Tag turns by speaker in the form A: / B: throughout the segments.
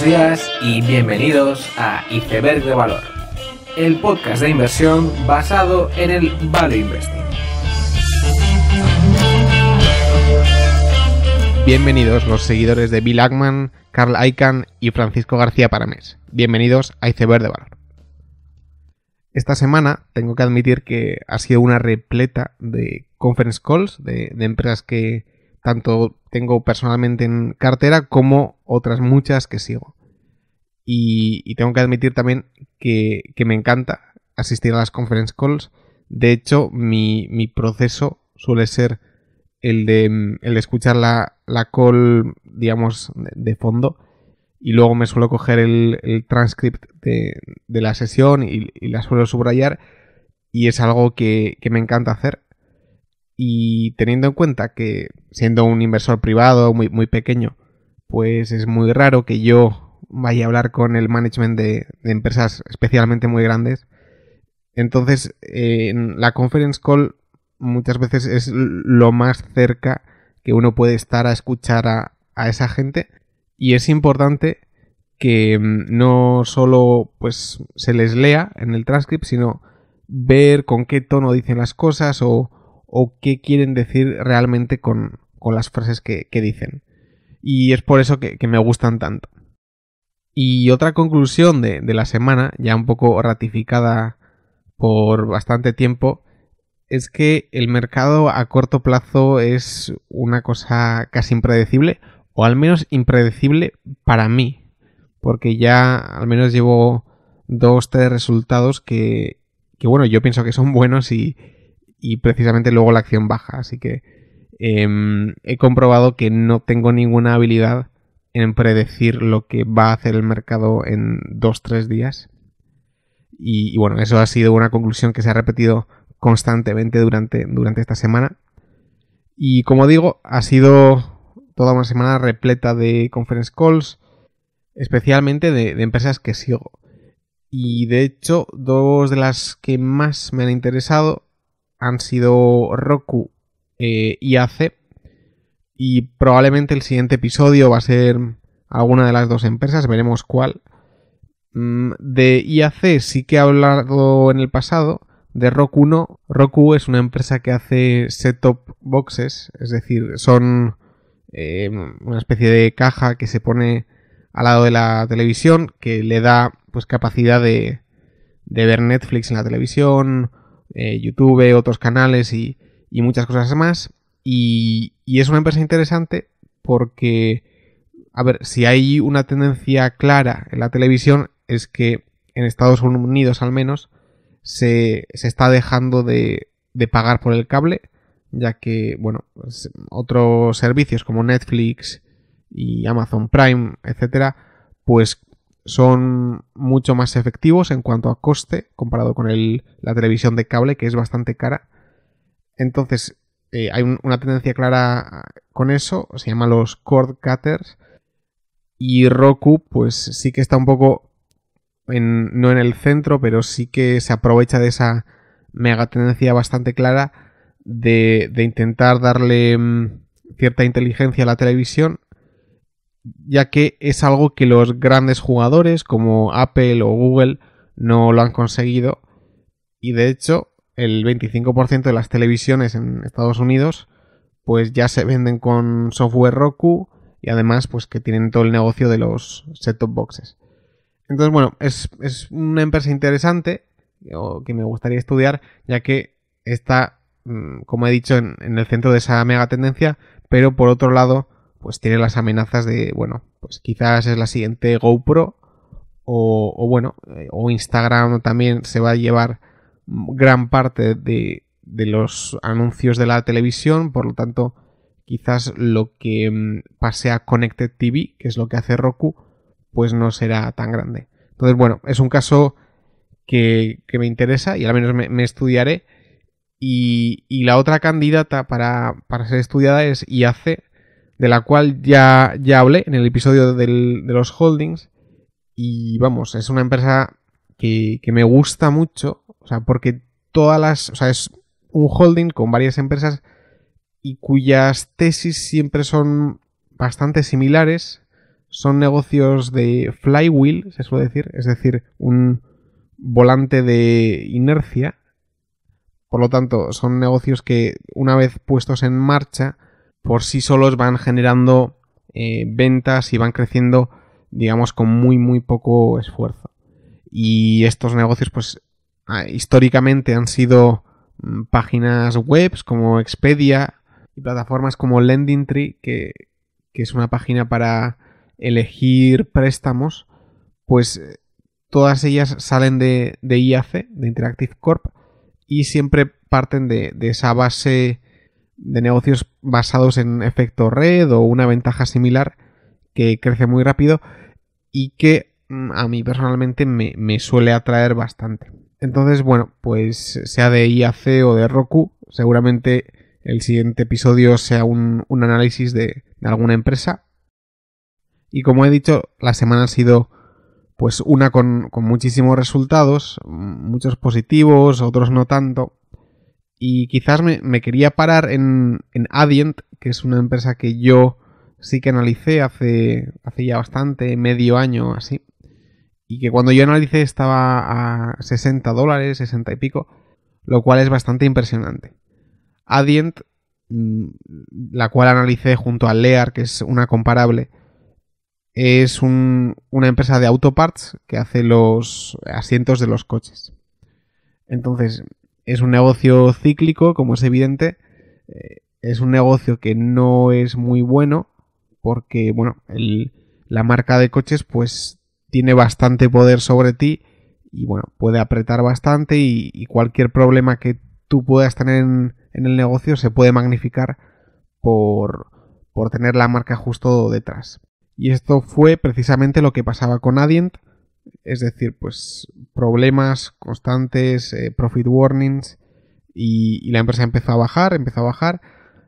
A: Buenos días y bienvenidos a Iceberg de Valor, el podcast de inversión basado en el Value Investing.
B: Bienvenidos los seguidores de Bill Ackman, Carl Icahn y Francisco García Paramés. Bienvenidos a Iceberg de Valor. Esta semana tengo que admitir que ha sido una repleta de conference calls de empresas que tanto tengo personalmente en cartera como otras muchas que sigo. Y tengo que admitir también que me encanta asistir a las conference calls. De hecho, mi proceso suele ser el de escuchar la call, digamos, de fondo, y luego me suelo coger el transcript de la sesión y la suelo subrayar, y es algo que me encanta hacer. Y teniendo en cuenta que, siendo un inversor privado muy pequeño, pues es muy raro que yo vaya a hablar con el management de empresas especialmente muy grandes. Entonces, la conference call muchas veces es lo más cerca que uno puede estar a escuchar a esa gente. Y es importante que no solo pues se les lea en el transcript, sino ver con qué tono dicen las cosas o qué quieren decir realmente con las frases que dicen. Y es por eso que me gustan tanto. Y otra conclusión de la semana, ya un poco ratificada por bastante tiempo, es que el mercado a corto plazo es una cosa casi impredecible, o al menos impredecible para mí, porque ya al menos llevo 2-3 resultados que bueno, yo pienso que son buenos y precisamente luego la acción baja. Así que he comprobado que no tengo ninguna habilidad en predecir lo que va a hacer el mercado en 2-3 días. Y bueno, eso ha sido una conclusión que se ha repetido constantemente durante esta semana. Y como digo, ha sido toda una semana repleta de conference calls, especialmente de empresas que sigo. Y de hecho, dos de las que más me han interesado han sido Roku y IAC, y probablemente el siguiente episodio va a ser alguna de las dos empresas, veremos cuál. De IAC sí que he hablado en el pasado, de Roku no. Roku es una empresa que hace set-top boxes, es decir, son una especie de caja que se pone al lado de la televisión, que le da pues capacidad de ver Netflix en la televisión, YouTube, otros canales y muchas cosas más. Y es una empresa interesante porque, a ver, si hay una tendencia clara en la televisión es que en Estados Unidos al menos se está dejando de pagar por el cable, ya que, bueno, pues otros servicios como Netflix y Amazon Prime, etcétera, pues son mucho más efectivos en cuanto a coste comparado con la televisión de cable, que es bastante cara. Entonces, hay una tendencia clara con eso, se llama los cord cutters, y Roku pues sí que está un poco no en el centro, pero sí que se aprovecha de esa mega tendencia bastante clara de intentar darle cierta inteligencia a la televisión, ya que es algo que los grandes jugadores como Apple o Google no lo han conseguido. Y de hecho, el 25% de las televisiones en Estados Unidos pues ya se venden con software Roku, y además pues que tienen todo el negocio de los set-top boxes. Entonces, bueno, es una empresa interesante que me gustaría estudiar, ya que está, como he dicho, en el centro de esa mega tendencia, pero por otro lado pues tiene las amenazas de, bueno, pues quizás es la siguiente GoPro o Instagram también se va a llevar gran parte de los anuncios de la televisión. Por lo tanto, quizás lo que pase a Connected TV, que es lo que hace Roku, pues no será tan grande. Entonces, bueno, es un caso que me interesa y al menos me estudiaré. Y la otra candidata para ser estudiada es IAC, de la cual ya hablé en el episodio de los holdings. Y vamos, es una empresa que me gusta mucho, o sea, porque es un holding con varias empresas y cuyas tesis siempre son bastante similares. son negocios de flywheel, se suele decir, es decir, un volante de inercia. Por lo tanto, son negocios que una vez puestos en marcha, por sí solos van generando ventas y van creciendo, digamos, con muy poco esfuerzo. Y estos negocios, pues, históricamente han sido páginas web como Expedia y plataformas como LendingTree, que es una página para elegir préstamos, pues todas ellas salen de IAC, de Interactive Corp, y siempre parten de esa base de negocios basados en efecto red o una ventaja similar que crece muy rápido y que a mí personalmente me suele atraer bastante. Entonces, bueno, pues sea de IAC o de Roku, seguramente el siguiente episodio sea un análisis de alguna empresa. Y como he dicho, la semana ha sido pues una con muchísimos resultados, muchos positivos, otros no tanto. Y quizás me quería parar en Adyen, que es una empresa que yo sí que analicé hace ya bastante, medio año así. Y que cuando yo analicé estaba a $60, 60 y pico, lo cual es bastante impresionante. Adyen, la cual analicé junto a Lear, que es una comparable, es una empresa de autoparts que hace los asientos de los coches. Entonces, es un negocio cíclico, como es evidente. Es un negocio que no es muy bueno porque, bueno, la marca de coches pues tiene bastante poder sobre ti y, bueno, puede apretar bastante y cualquier problema que tú puedas tener en el negocio se puede magnificar por tener la marca justo detrás. Y esto fue precisamente lo que pasaba con Adyen, es decir, pues problemas constantes, profit warnings, y la empresa empezó a bajar,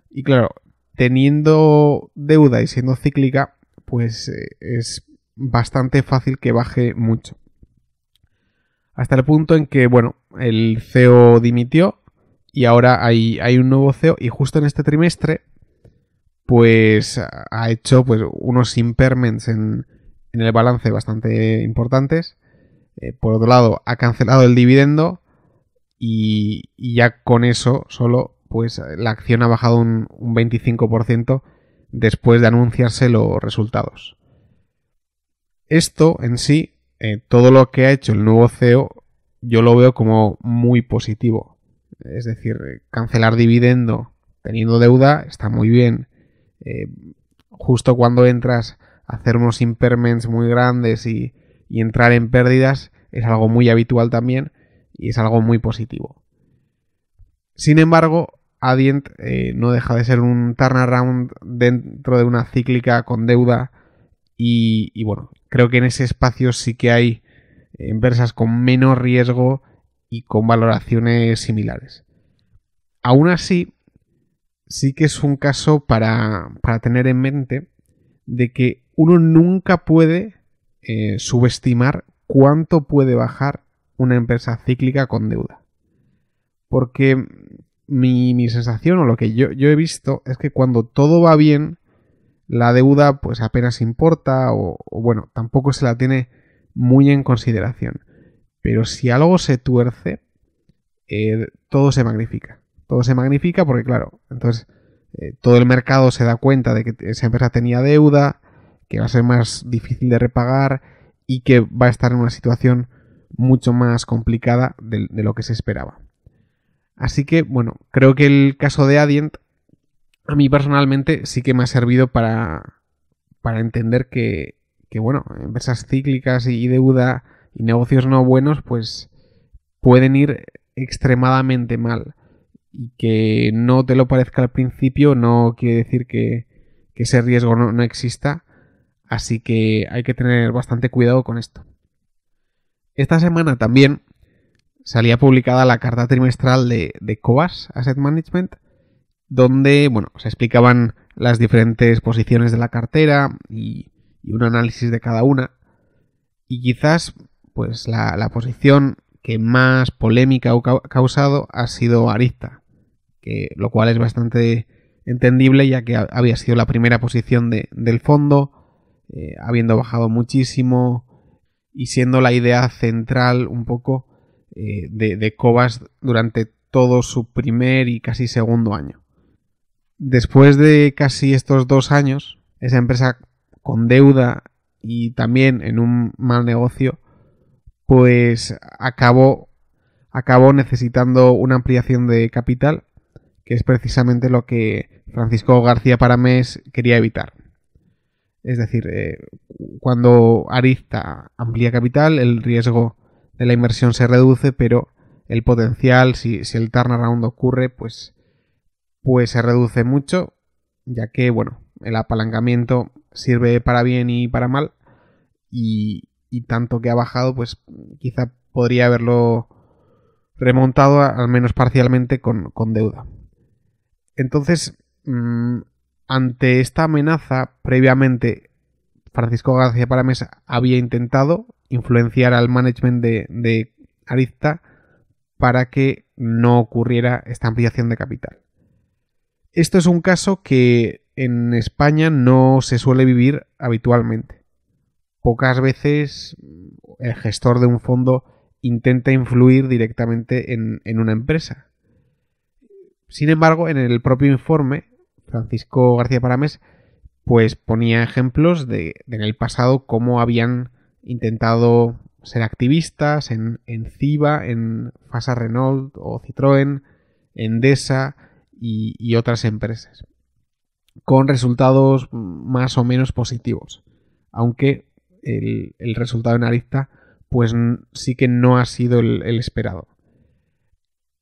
B: y claro, teniendo deuda y siendo cíclica, pues es bastante fácil que baje mucho. Hasta el punto en que, bueno, el CEO dimitió y ahora hay un nuevo CEO, y justo en este trimestre pues ha hecho pues unos impairments en el balance bastante importantes. Por otro lado, ha cancelado el dividendo y ya con eso solo pues la acción ha bajado un 25% después de anunciarse los resultados. Esto en sí, todo lo que ha hecho el nuevo CEO, yo lo veo como muy positivo. Es decir, cancelar dividendo teniendo deuda está muy bien. Justo cuando entras a hacer unos impairments muy grandes y entrar en pérdidas es algo muy habitual también y es algo muy positivo. Sin embargo, Adyen no deja de ser un turnaround dentro de una cíclica con deuda y bueno, creo que en ese espacio sí que hay empresas con menos riesgo y con valoraciones similares. Aún así, sí que es un caso para tener en mente de que uno nunca puede subestimar cuánto puede bajar una empresa cíclica con deuda. Porque mi sensación o lo que yo he visto es que cuando todo va bien, la deuda pues apenas importa o bueno, tampoco se la tiene muy en consideración. Pero si algo se tuerce, todo se magnifica. Todo se magnifica porque, claro, entonces todo el mercado se da cuenta de que esa empresa tenía deuda, que va a ser más difícil de repagar y que va a estar en una situación mucho más complicada de lo que se esperaba. Así que, bueno, creo que el caso de Adyen a mí personalmente sí que me ha servido para entender que bueno, empresas cíclicas y deuda y negocios no buenos pues pueden ir extremadamente mal. Y que no te lo parezca al principio no quiere decir que ese riesgo no exista. Así que hay que tener bastante cuidado con esto. Esta semana también salía publicada la carta trimestral de Cobas Asset Management, donde bueno, se explicaban las diferentes posiciones de la cartera y un análisis de cada una. Y quizás pues la posición que más polémica ha causado ha sido Arista, lo cual es bastante entendible ya que había sido la primera posición del fondo. habiendo bajado muchísimo y siendo la idea central un poco de Cobas durante todo su primer y casi segundo año. Después de casi estos 2 años, esa empresa con deuda y también en un mal negocio, pues acabó necesitando una ampliación de capital, que es precisamente lo que Francisco García Paramés quería evitar. Es decir, cuando Arizta amplía capital, el riesgo de la inversión se reduce, pero el potencial, si el turnaround ocurre, pues se reduce mucho, ya que, bueno, el apalancamiento sirve para bien y para mal, y tanto que ha bajado, pues quizá podría haberlo remontado al menos parcialmente con deuda. Entonces, ante esta amenaza, previamente Francisco García Paramés había intentado influenciar al management de Arizta para que no ocurriera esta ampliación de capital. Esto es un caso que en España no se suele vivir habitualmente. Pocas veces el gestor de un fondo intenta influir directamente en una empresa. Sin embargo, en el propio informe, Francisco García Paramés pues ponía ejemplos de en el pasado cómo habían intentado ser activistas en CIBA, en Fasa Renault o Citroën, Endesa y otras empresas, con resultados más o menos positivos, aunque el resultado en Arizta pues sí que no ha sido el esperado.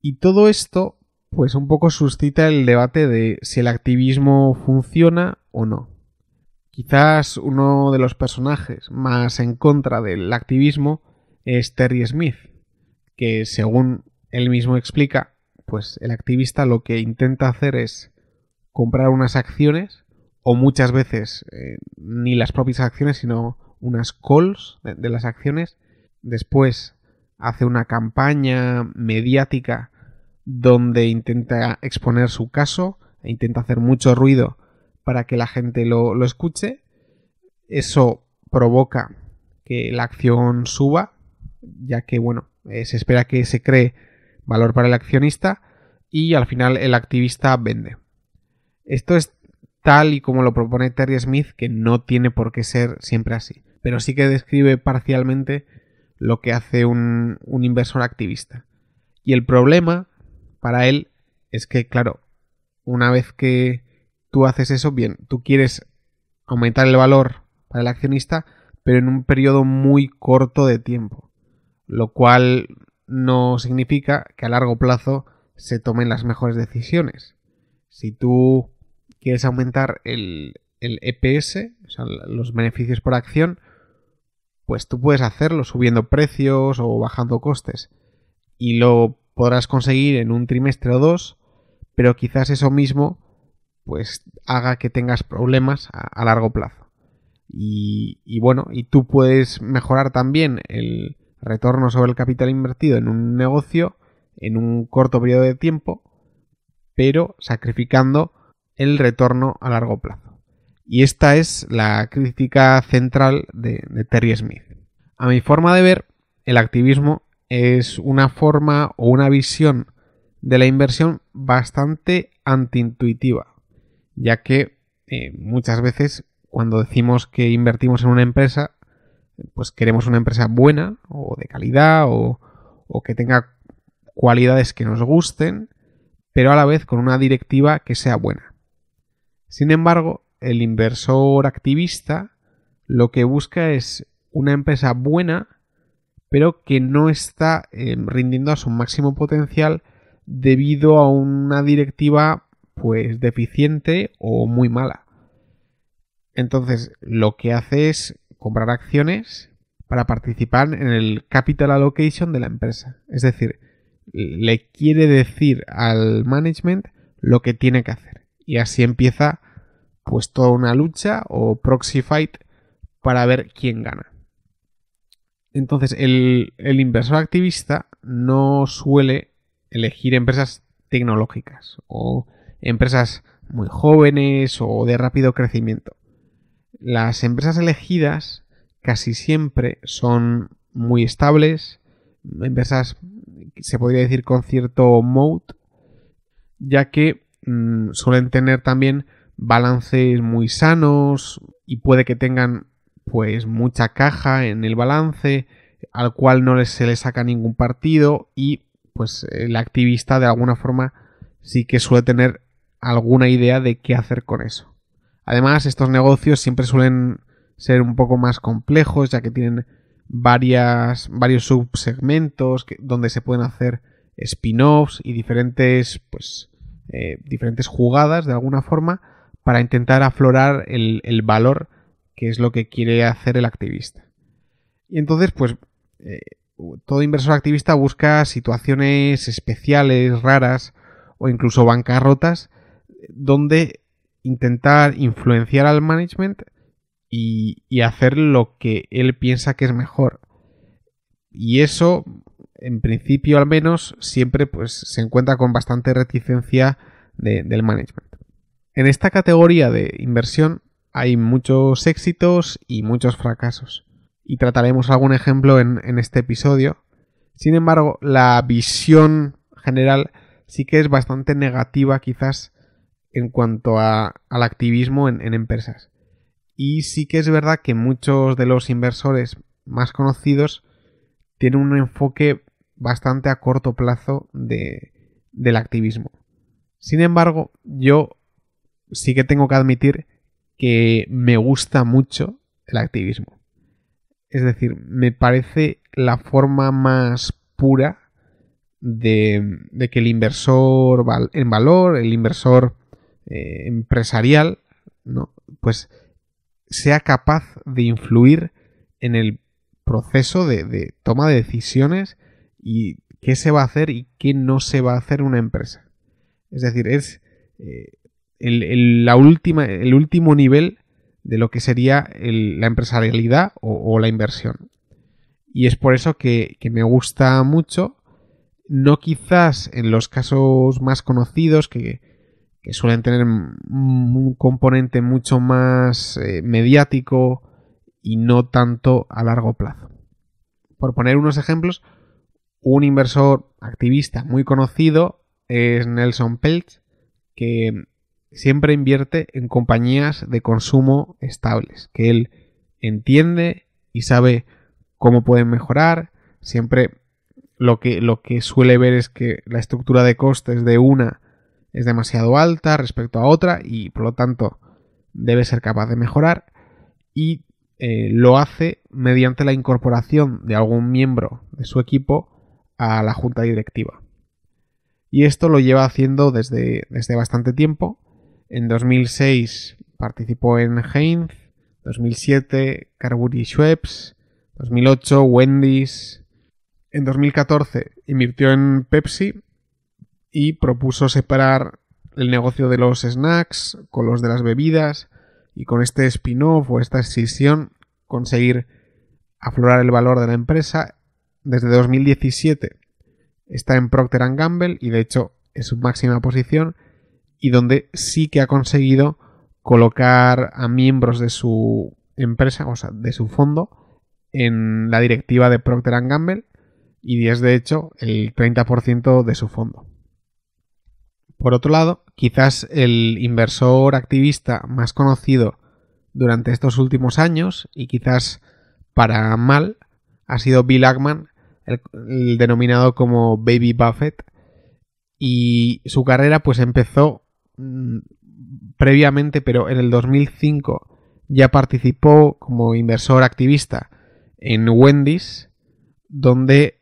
B: Y todo esto pues un poco suscita el debate de si el activismo funciona o no. Quizás uno de los personajes más en contra del activismo es Terry Smith, que según él mismo explica, pues el activista lo que intenta hacer es comprar unas acciones, o muchas veces ni las propias acciones, sino unas calls de las acciones. Después hace una campaña mediática donde intenta exponer su caso e intenta hacer mucho ruido para que la gente lo escuche. Eso provoca que la acción suba, ya que bueno, se espera que se cree valor para el accionista y al final el activista vende. Esto es tal y como lo propone Terry Smith, que no tiene por qué ser siempre así, pero sí que describe parcialmente lo que hace un inversor activista. Y el problema para él es que, claro, una vez que tú haces eso, bien, tú quieres aumentar el valor para el accionista, pero en un periodo muy corto de tiempo, lo cual no significa que a largo plazo se tomen las mejores decisiones. Si tú quieres aumentar el EPS, o sea, los beneficios por acción, pues tú puedes hacerlo subiendo precios o bajando costes, y lo podrás conseguir en un trimestre o 2, pero quizás eso mismo pues haga que tengas problemas a largo plazo. Y bueno, y tú puedes mejorar también el retorno sobre el capital invertido en un negocio en un corto periodo de tiempo, pero sacrificando el retorno a largo plazo. Y esta es la crítica central de Terry Smith. A mi forma de ver, el activismo es una forma o una visión de la inversión bastante antiintuitiva, ya que muchas veces cuando decimos que invertimos en una empresa, pues queremos una empresa buena o de calidad o que tenga cualidades que nos gusten, pero a la vez con una directiva que sea buena. Sin embargo, el inversor activista lo que busca es una empresa buena, pero que no está rindiendo a su máximo potencial debido a una directiva pues deficiente o muy mala. Entonces, lo que hace es comprar acciones para participar en el capital allocation de la empresa. Es decir, le quiere decir al management lo que tiene que hacer. Y así empieza pues toda una lucha o proxy fight para ver quién gana. Entonces, el inversor activista no suele elegir empresas tecnológicas o empresas muy jóvenes o de rápido crecimiento. las empresas elegidas casi siempre son muy estables, empresas, se podría decir, con cierto moat, ya que suelen tener también balances muy sanos y puede que tengan pues mucha caja en el balance al cual no se le saca ningún partido y pues el activista de alguna forma sí que suele tener alguna idea de qué hacer con eso. Además, estos negocios siempre suelen ser un poco más complejos, ya que tienen varios subsegmentos donde se pueden hacer spin-offs y diferentes jugadas de alguna forma para intentar aflorar el valor que es lo que quiere hacer el activista. Y entonces, pues, todo inversor activista busca situaciones especiales, raras o incluso bancarrotas donde intentar influenciar al management y hacer lo que él piensa que es mejor. Y eso, en principio al menos, siempre pues se encuentra con bastante reticencia del management. En esta categoría de inversión hay muchos éxitos y muchos fracasos. Y trataremos algún ejemplo en este episodio. Sin embargo, la visión general sí que es bastante negativa quizás en cuanto al activismo en empresas. Y sí que es verdad que muchos de los inversores más conocidos tienen un enfoque bastante a corto plazo del activismo. Sin embargo, yo sí que tengo que admitir que me gusta mucho el activismo. Es decir, me parece la forma más pura de que el inversor en valor, el inversor empresarial, ¿no? Pues sea capaz de influir en el proceso de toma de decisiones y qué se va a hacer y qué no se va a hacer en una empresa. Es decir, es el último nivel de lo que sería la empresarialidad o la inversión. Y es por eso que me gusta mucho, no quizás en los casos más conocidos que suelen tener un componente mucho más mediático y no tanto a largo plazo. Por poner unos ejemplos, un inversor activista muy conocido es Nelson Peltz, que siempre invierte en compañías de consumo estables, que él entiende y sabe cómo pueden mejorar. Siempre lo que suele ver es que la estructura de costes de una es demasiado alta respecto a otra y por lo tanto debe ser capaz de mejorar, y lo hace mediante la incorporación de algún miembro de su equipo a la junta directiva. Y esto lo lleva haciendo desde bastante tiempo. En 2006 participó en Heinz, 2007 Carbury Schweppes, 2008 Wendy's. En 2014 invirtió en Pepsi y propuso separar el negocio de los snacks con los de las bebidas, y con este spin-off o esta escisión conseguir aflorar el valor de la empresa. Desde 2017 está en Procter & Gamble y de hecho es su máxima posición, y donde sí que ha conseguido colocar a miembros de su empresa, o sea, de su fondo, en la directiva de Procter & Gamble, y es de hecho el 30% de su fondo. Por otro lado, quizás el inversor activista más conocido durante estos últimos años, y quizás para mal, ha sido Bill Ackman, el denominado como Baby Buffett, y su carrera pues empezó previamente, pero en el 2005 ya participó como inversor activista en Wendy's, donde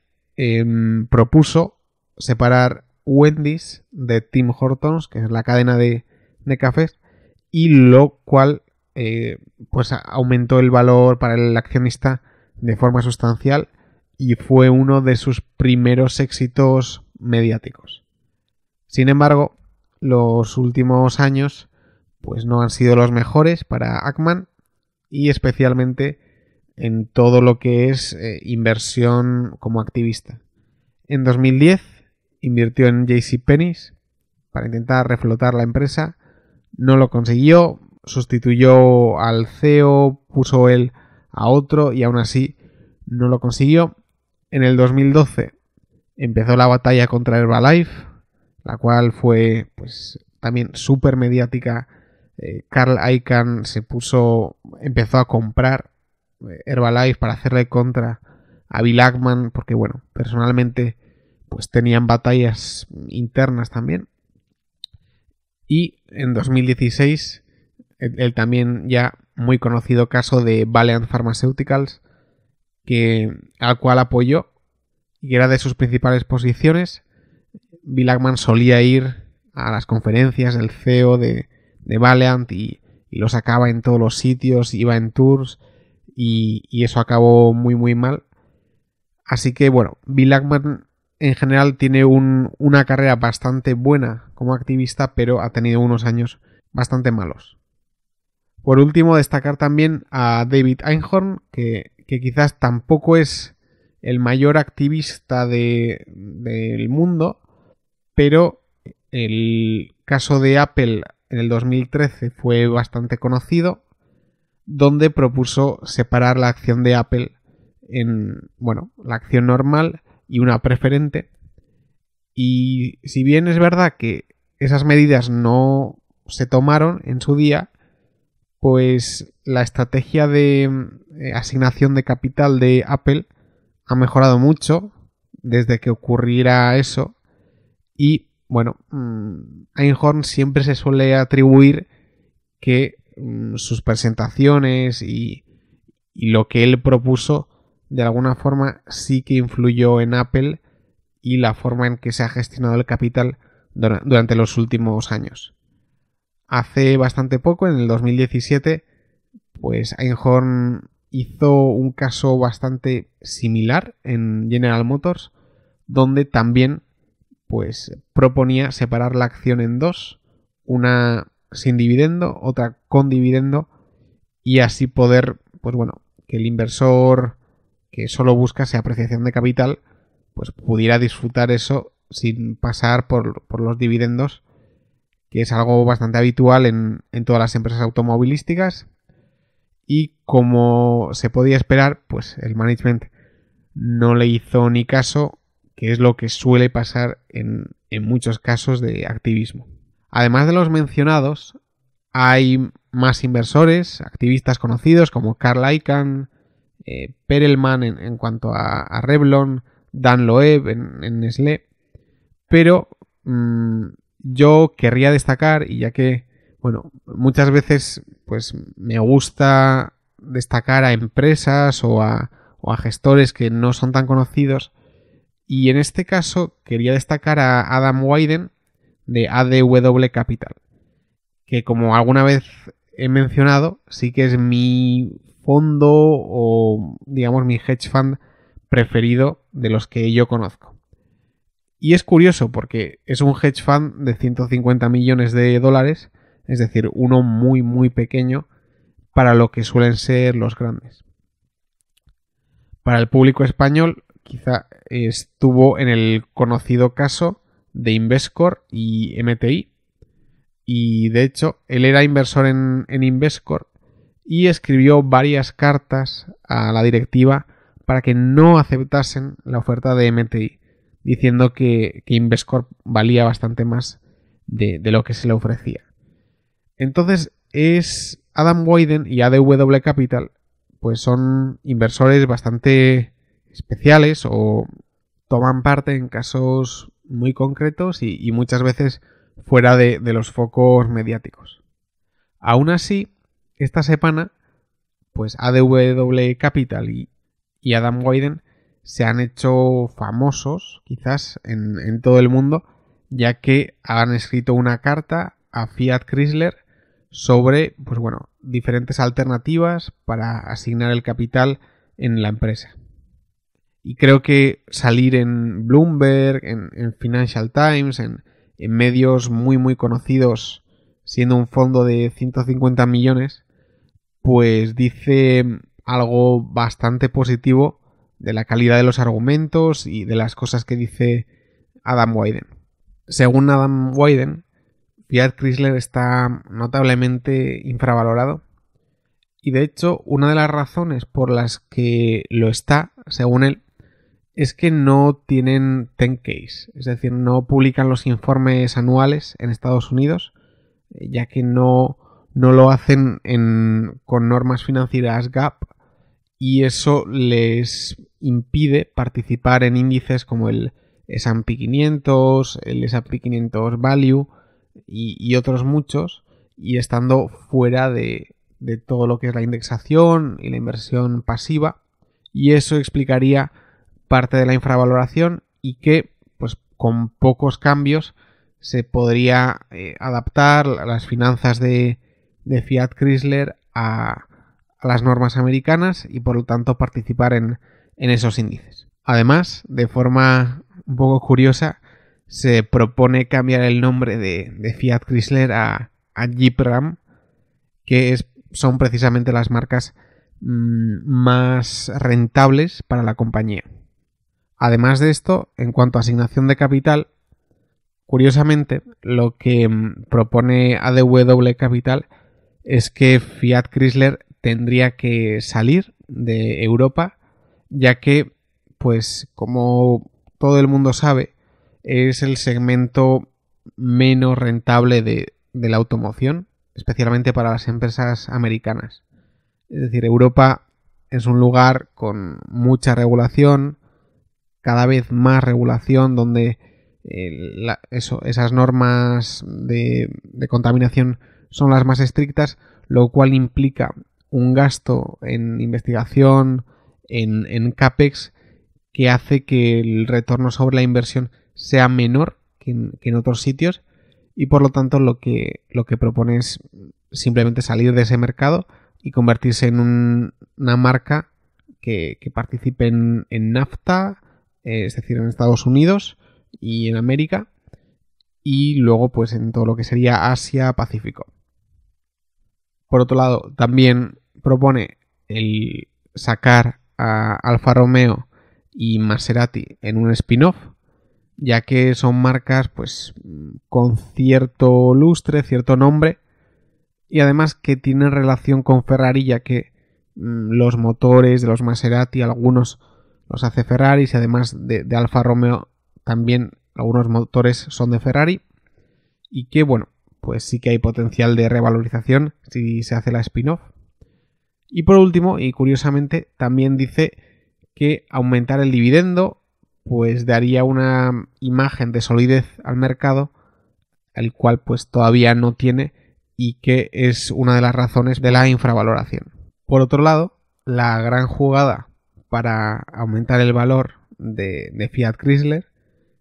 B: propuso separar Wendy's de Tim Hortons, que es la cadena de cafés, y lo cual pues aumentó el valor para el accionista de forma sustancial y fue uno de sus primeros éxitos mediáticos. Sin embargo, los últimos años pues no han sido los mejores para Ackman, y especialmente en todo lo que es inversión como activista. En 2010 invirtió en JCPenney para intentar reflotar la empresa. No lo consiguió, sustituyó al CEO, puso él a otro y aún así no lo consiguió. En el 2012 empezó la batalla contra Herbalife, la cual fue pues también súper mediática. Carl Icahn empezó a comprar Herbalife para hacerle contra a Bill Ackman, porque bueno, personalmente pues tenían batallas internas también. Y en 2016 el también ya muy conocido caso de Valeant Pharmaceuticals, al cual apoyó y que era de sus principales posiciones. Bill Ackman solía ir a las conferencias del CEO de Valeant y lo sacaba en todos los sitios, iba en tours y eso acabó muy muy mal. Así que bueno, Bill Ackman en general tiene una carrera bastante buena como activista, pero ha tenido unos años bastante malos. Por último, destacar también a David Einhorn, que quizás tampoco es el mayor activista del mundo, pero el caso de Apple en el 2013 fue bastante conocido, donde propuso separar la acción de Apple en, bueno, la acción normal y una preferente. Y si bien es verdad que esas medidas no se tomaron en su día, pues la estrategia de asignación de capital de Apple ha mejorado mucho desde que ocurriera eso. Y bueno, Einhorn siempre se suele atribuir que sus presentaciones y lo que él propuso de alguna forma sí que influyó en Apple y la forma en que se ha gestionado el capital durante los últimos años. Hace bastante poco, en el 2017, pues Einhorn hizo un caso bastante similar en General Motors, donde también pues proponía separar la acción en dos, una sin dividendo, otra con dividendo, y así poder, pues bueno, que el inversor que solo buscase apreciación de capital, pues pudiera disfrutar eso sin pasar por los dividendos, que es algo bastante habitual en todas las empresas automovilísticas. Y como se podía esperar, pues el management no le hizo ni caso, que es lo que suele pasar en muchos casos de activismo. Además de los mencionados, hay más inversores, activistas conocidos como Carl Icahn, Perelman en cuanto a Revlon, Dan Loeb en Nestlé, pero yo querría destacar, y ya que bueno, muchas veces pues me gusta destacar a empresas o a gestores que no son tan conocidos, y en este caso quería destacar a Adam Wyden de ADW Capital, que como alguna vez he mencionado, sí que es mi fondo o digamos mi hedge fund preferido de los que yo conozco. Y es curioso porque es un hedge fund de 150 millones de dólares, es decir, uno muy muy pequeño para lo que suelen ser los grandes. Para el público español, quizá estuvo en el conocido caso de Investcorp y MTI, y de hecho él era inversor en Investcorp y escribió varias cartas a la directiva para que no aceptasen la oferta de MTI, diciendo que Investcorp valía bastante más de lo que se le ofrecía. Entonces es Adam Wyden y ADW Capital, pues son inversores bastante especiales o toman parte en casos muy concretos y muchas veces fuera de los focos mediáticos. Aún así, esta semana, pues ADW Capital y Adam Wyden se han hecho famosos, quizás en todo el mundo, ya que han escrito una carta a Fiat Chrysler sobre, pues bueno, diferentes alternativas para asignar el capital en la empresa. Y creo que salir en Bloomberg, en Financial Times, en medios muy muy conocidos, siendo un fondo de 150 millones, pues dice algo bastante positivo de la calidad de los argumentos y de las cosas que dice Adam Wyden. Según Adam Wyden, Fiat Chrysler está notablemente infravalorado. Y de hecho, una de las razones por las que lo está, según él, es que no tienen 10-Ks, es decir, no publican los informes anuales en Estados Unidos, ya que no lo hacen con normas financieras GAAP, y eso les impide participar en índices como el S&P 500, el S&P 500 Value y otros muchos, y estando fuera de todo lo que es la indexación y la inversión pasiva, y eso explicaría parte de la infravaloración y que pues con pocos cambios se podría adaptar las finanzas de Fiat Chrysler a las normas americanas y por lo tanto participar en esos índices. Además, de forma un poco curiosa, se propone cambiar el nombre de Fiat Chrysler a Jeep Ram, que son precisamente las marcas más rentables para la compañía. Además de esto, en cuanto a asignación de capital, curiosamente, lo que propone ADW Capital es que Fiat Chrysler tendría que salir de Europa, ya que, pues, como todo el mundo sabe, es el segmento menos rentable de la automoción, especialmente para las empresas americanas. Es decir, Europa es un lugar con mucha regulación, cada vez más regulación, donde esas normas de contaminación son las más estrictas, lo cual implica un gasto en investigación, en CAPEX, que hace que el retorno sobre la inversión sea menor que en otros sitios, y por lo tanto lo que propone es simplemente salir de ese mercado y convertirse en una marca que participe en NAFTA, es decir, en Estados Unidos y en América, y luego pues en todo lo que sería Asia, Pacífico. Por otro lado, también propone el sacar a Alfa Romeo y Maserati en un spin-off, ya que son marcas pues con cierto lustre, cierto nombre, y además que tienen relación con Ferrari, ya que los motores de los Maserati algunos los hace Ferrari, y además de Alfa Romeo también algunos motores son de Ferrari, y que bueno, pues sí que hay potencial de revalorización si se hace la spin-off. Y por último, y curiosamente, también dice que aumentar el dividendo pues daría una imagen de solidez al mercado, el cual pues todavía no tiene, y que es una de las razones de la infravaloración. Por otro lado, la gran jugada para aumentar el valor de Fiat Chrysler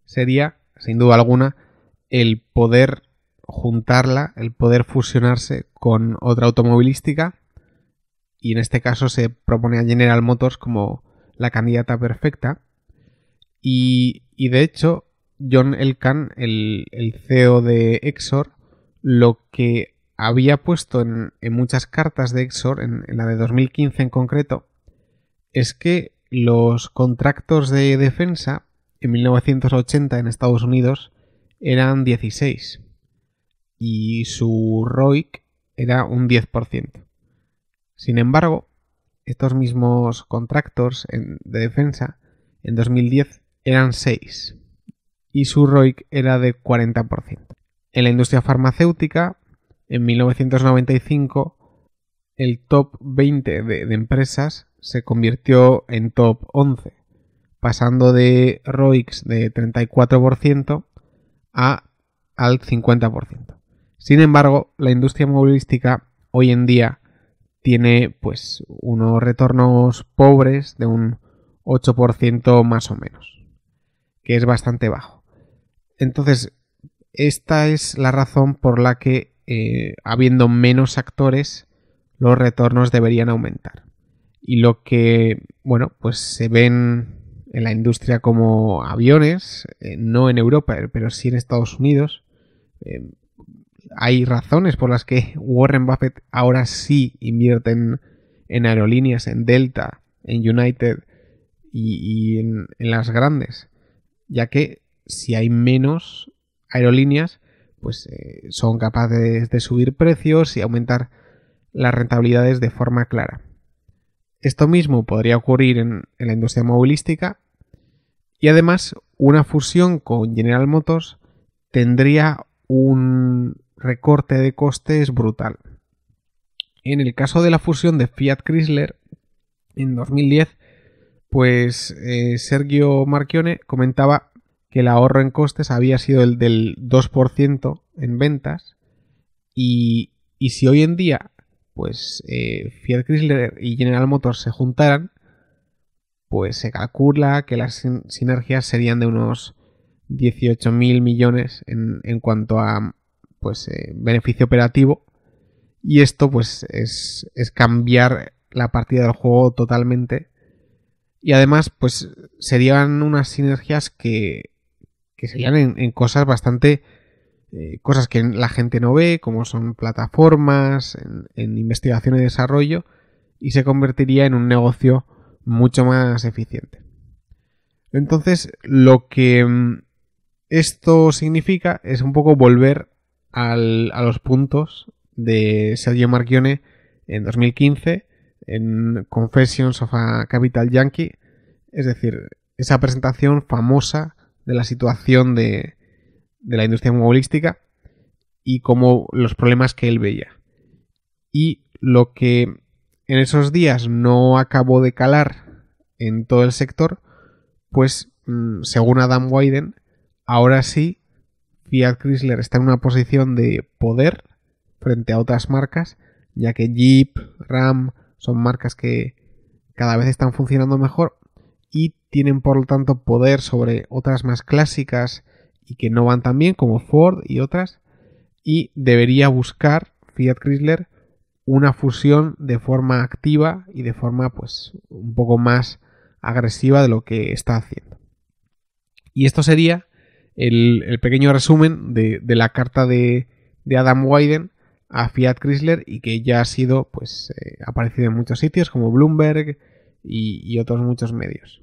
B: sería, sin duda alguna, el poder juntarla, el poder fusionarse con otra automovilística, y en este caso se propone a General Motors como la candidata perfecta, y de hecho John Elkann, el CEO de Exor, lo que había puesto en muchas cartas de Exor, en la de 2015 en concreto, es que los contratos de defensa en 1980 en Estados Unidos eran 16 y su ROIC era un 10%. Sin embargo, estos mismos contratos de defensa en 2010 eran 6 y su ROIC era de 40%. En la industria farmacéutica, en 1995, el top 20 de empresas se convirtió en top 11, pasando de ROICs de 34% al 50%. Sin embargo, la industria automovilística hoy en día tiene pues unos retornos pobres de un 8% más o menos, que es bastante bajo. Entonces, esta es la razón por la que, habiendo menos actores, los retornos deberían aumentar. Y lo que, bueno, pues se ven en la industria como aviones, no en Europa, pero sí en Estados Unidos. Hay razones por las que Warren Buffett ahora sí invierte en aerolíneas, en Delta, en United y en las grandes, ya que si hay menos aerolíneas, pues son capaces de subir precios y aumentar las rentabilidades de forma clara. Esto mismo podría ocurrir en la industria movilística y además una fusión con General Motors tendría un recorte de costes brutal. En el caso de la fusión de Fiat Chrysler en 2010, pues Sergio Marchionne comentaba que el ahorro en costes había sido el del 2% en ventas y si hoy en día pues Fiat Chrysler y General Motors se juntaran, pues se calcula que las sinergias serían de unos 18.000 millones en cuanto a pues beneficio operativo, y esto pues es cambiar la partida del juego totalmente, y además pues serían unas sinergias que serían en cosas bastante cosas que la gente no ve, como son plataformas, en investigación y desarrollo, y se convertiría en un negocio mucho más eficiente. Entonces, lo que esto significa es un poco volver a los puntos de Sergio Marchionne en 2015 en Confessions of a Capital Junkie, es decir, esa presentación famosa de la situación de la industria movilística y como los problemas que él veía. Y lo que en esos días no acabó de calar en todo el sector, pues según Adam Wyden, ahora sí Fiat Chrysler está en una posición de poder frente a otras marcas, ya que Jeep, Ram son marcas que cada vez están funcionando mejor y tienen por lo tanto poder sobre otras más clásicas y que no van tan bien, como Ford y otras, y debería buscar Fiat Chrysler una fusión de forma activa y de forma pues un poco más agresiva de lo que está haciendo. Y esto sería el pequeño resumen de la carta de Adam Wyden a Fiat Chrysler, y que ya ha sido pues aparecido en muchos sitios como Bloomberg y otros muchos medios.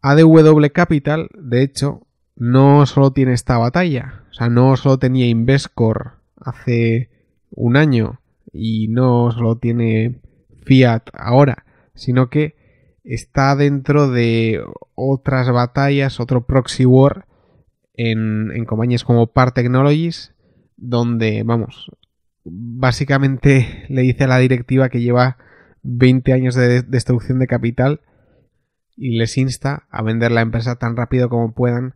B: ADW Capital, de hecho, no solo tiene esta batalla, o sea, no solo tenía Investcorp hace un año y no solo tiene Fiat ahora, sino que está dentro de otras batallas, otro proxy war en compañías como Par Technologies, donde, vamos, básicamente le dice a la directiva que lleva 20 años de destrucción de capital y les insta a vender la empresa tan rápido como puedan,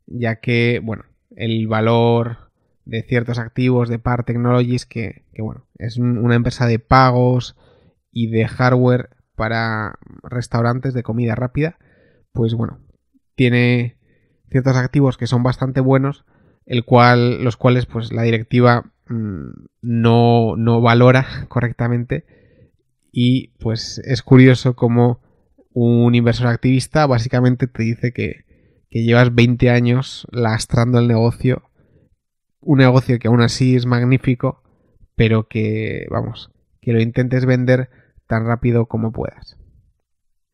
B: ya que, bueno, el valor de ciertos activos de Par Technologies, que bueno, es una empresa de pagos y de hardware para restaurantes de comida rápida, pues bueno, tiene ciertos activos que son bastante buenos, los cuales pues la directiva no valora correctamente, y pues es curioso cómo un inversor activista básicamente te dice que llevas 20 años lastrando el negocio, un negocio que aún así es magnífico, pero que, vamos, que lo intentes vender tan rápido como puedas.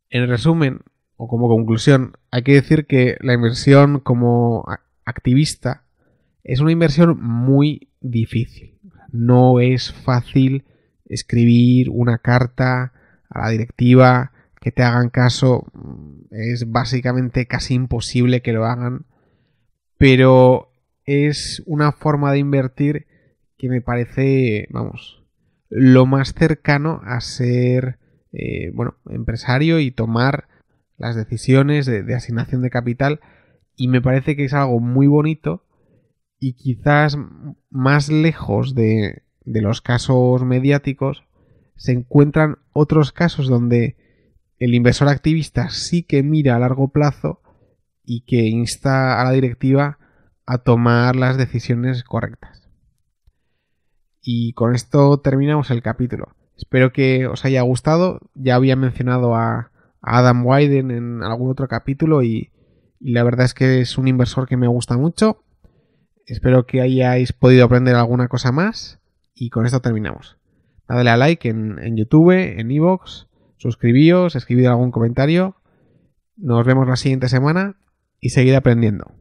B: En resumen, o como conclusión, hay que decir que la inversión como activista es una inversión muy difícil. No es fácil escribir una carta a la directiva, que te hagan caso, es básicamente casi imposible que lo hagan, pero es una forma de invertir que me parece, vamos, lo más cercano a ser empresario y tomar las decisiones de asignación de capital, y me parece que es algo muy bonito, y quizás más lejos de los casos mediáticos se encuentran otros casos donde el inversor activista sí que mira a largo plazo y que insta a la directiva a tomar las decisiones correctas. Y con esto terminamos el capítulo. Espero que os haya gustado. Ya había mencionado a Adam Wyden en algún otro capítulo y la verdad es que es un inversor que me gusta mucho. Espero que hayáis podido aprender alguna cosa más, y con esto terminamos. Dadle a like en YouTube, en iVoox, suscribíos, escribid algún comentario. Nos vemos la siguiente semana y seguid aprendiendo.